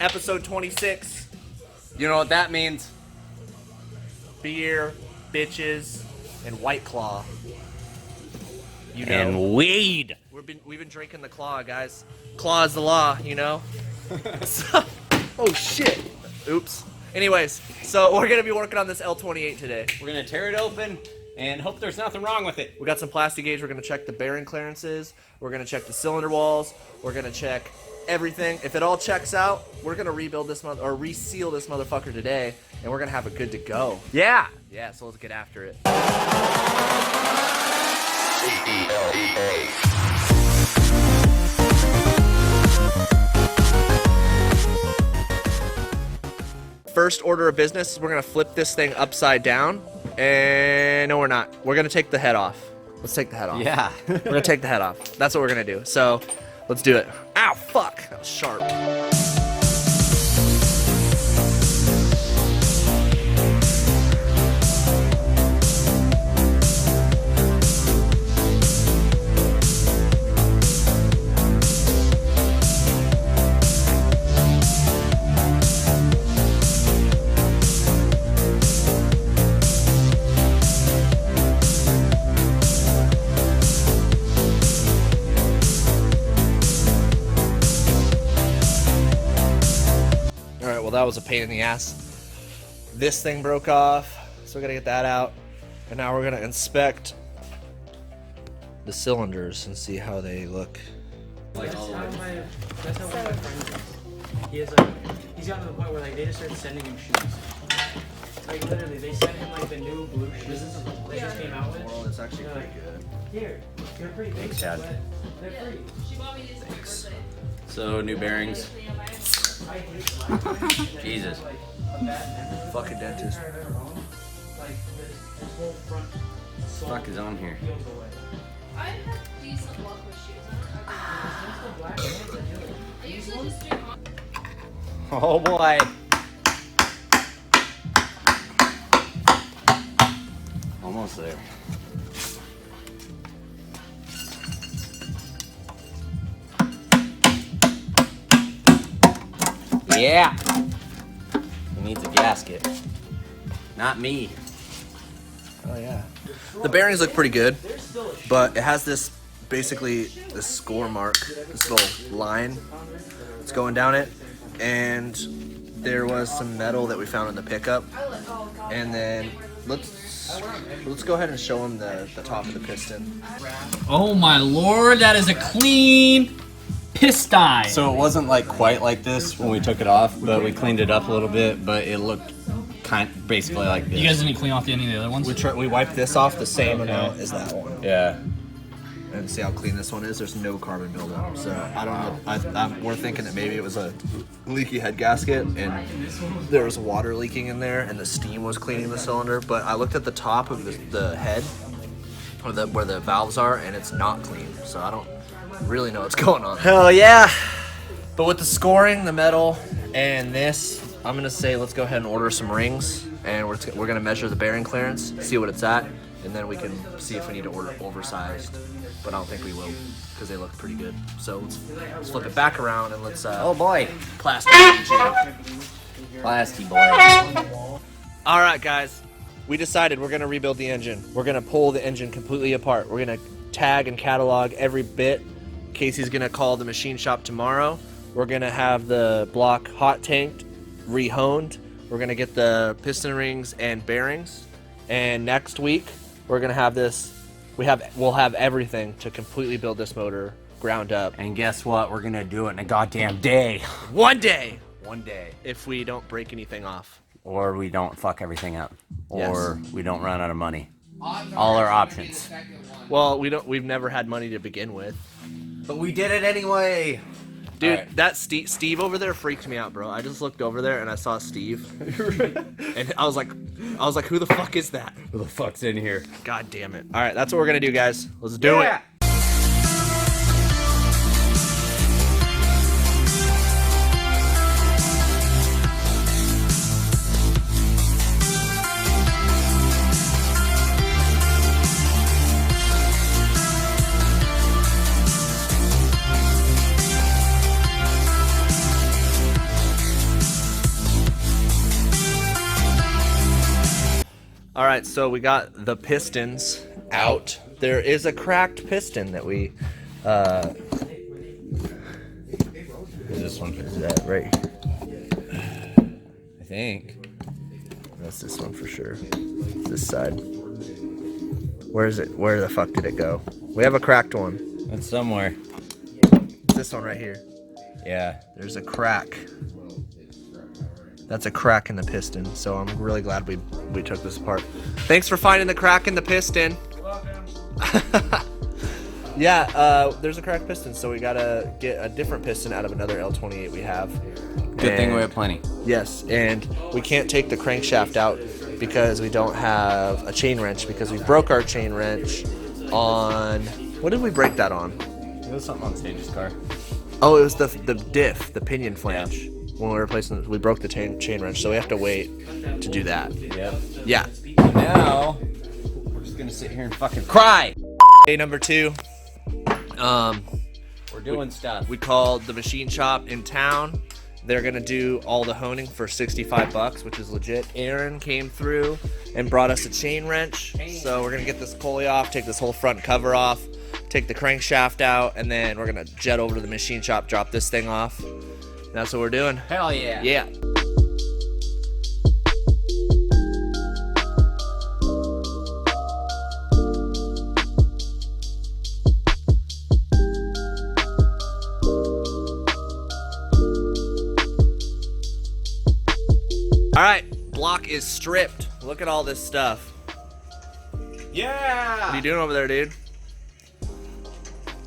Episode 26. You know what that means? Beer, bitches, and White Claw. You know. And weed. We've been drinking the Claw, guys. Claw is the law, you know? So, oh, shit. Oops. Anyways, so we're going to be working on this L28 today. We're going to tear it open and hope there's nothing wrong with it. We got some plastic gauge. We're going to check the bearing clearances. We're going to check the cylinder walls. We're going to check everything. If it all checks out, we're going to rebuild this or reseal this motherfucker today, and we're going to have it good to go. Yeah. Yeah, so let's get after it. First order of business is we're going to flip this thing upside down. And no, we're not. We're going to take the head off. Let's take the head off. Yeah. We're going to take the head off. That's what we're going to do. So let's do it. Ow, fuck. That was sharp. Well, that was a pain in the ass. This thing broke off, so we gotta get that out. And now we're gonna inspect the cylinders and see how they look. That's how one of my friends is. He's gotten to the point where like they just started sending him shoes. Like literally, they sent him like the new blue shoes they just came out with. Well, it's actually pretty good. Here, they're pretty big. Chad. They're pretty. Thanks. So, new bearings. Jesus. Fucking dentist. Fuck is on here? I have decent luck with shoes. I usually just do Oh boy. Almost there. Yeah. He needs a gasket. Not me. Oh yeah. The bearings look pretty good, but it has this basically this score mark, this little line that's going down it, and there was some metal that we found in the pickup, and then let's go ahead and show them the top of the piston. Oh my lord, that is a clean piston. So it wasn't like quite like this when we took it off, but we cleaned it up a little bit, but it looked basically like this. You guys didn't clean off any of the other ones? We wiped this off the same amount as that one. Yeah. And see how clean this one is. There's no carbon buildup, so I don't know. We're thinking that maybe it was a leaky head gasket and there was water leaking in there, and the steam was cleaning the cylinder. But I looked at the top of the head, or where the valves are, and it's not clean. So I don't really know what's going on. Hell yeah! But with the scoring, the metal, and this, I'm gonna say let's go ahead and order some rings, and we're gonna measure the bearing clearance, see what it's at, and then we can see if we need to order oversized. But I don't think we will, because they look pretty good. So let's flip it back around and let's Oh boy. plastic. Plastic boy. All right, guys, we decided we're gonna rebuild the engine. We're gonna pull the engine completely apart. We're gonna tag and catalog every bit. Casey's gonna call the machine shop tomorrow. We're gonna have the block hot tanked, rehoned. We're gonna get the piston rings and bearings. And next week, we're gonna have this. We'll have everything to completely build this motor ground up. And guess what? We're gonna do it in a goddamn day. One day, One day. if we don't break anything off. Or we don't fuck everything up. Yes. Or we don't run out of money. All our options. Well, we've never had money to begin with. But we did it anyway. Dude, Right. that Steve over there freaked me out, bro. I just looked over there and I saw Steve. And I was like, who the fuck is that? Who the fuck's in here? God damn it. All right, that's what we're going to do, guys. Let's do it. All right, so we got the pistons out. There is a cracked piston that we, This one. is that right? I think. That's this one for sure. This side. Where is it? Where the fuck did it go? We have a cracked one. It's somewhere. It's this one right here. Yeah. There's a crack. That's a crack in the piston, so I'm really glad we took this apart. Thanks for finding the crack in the piston. You're welcome. Yeah, there's a cracked piston, so we gotta get a different piston out of another L28 we have. Good thing we have plenty. Yes, and we can't take the crankshaft out because we don't have a chain wrench, because we broke our chain wrench on... What did we break that on? It was something on Stage's car. Oh, it was the diff, the pinion flange. When we were replacing it, we broke the chain wrench, so we have to wait to do that. Yep. Yeah. Now, we're just gonna sit here and fucking cry. Day number 2. We're doing stuff. We called the machine shop in town. They're gonna do all the honing for $65, which is legit. Aaron came through and brought us a chain wrench. So we're gonna get this pulley off, take this whole front cover off, take the crankshaft out, and then we're gonna jet over to the machine shop, drop this thing off. That's what we're doing. Hell yeah. Yeah. All right, block is stripped. Look at all this stuff. Yeah. What are you doing over there, dude?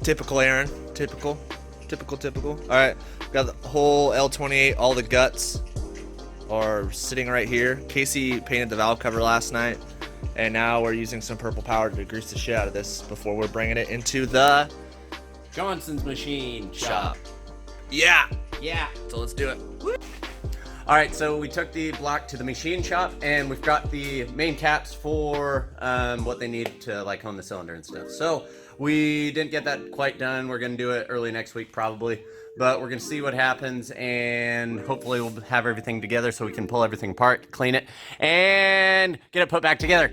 Typical Aaron. Typical. All right, got the whole L28, all the guts are sitting right here. Casey painted the valve cover last night, and now we're using some purple powder to grease the shit out of this before we're bringing it into the Johnson's machine shop. Yeah. Yeah. So let's do it. All right, so we took the block to the machine shop, and we've got the main caps for what they need to like hone the cylinder and stuff. So we didn't get that quite done. We're gonna do it early next week probably, but we're gonna see what happens, and hopefully we'll have everything together so we can pull everything apart, clean it, and get it put back together.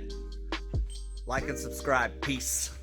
Like and subscribe. Peace.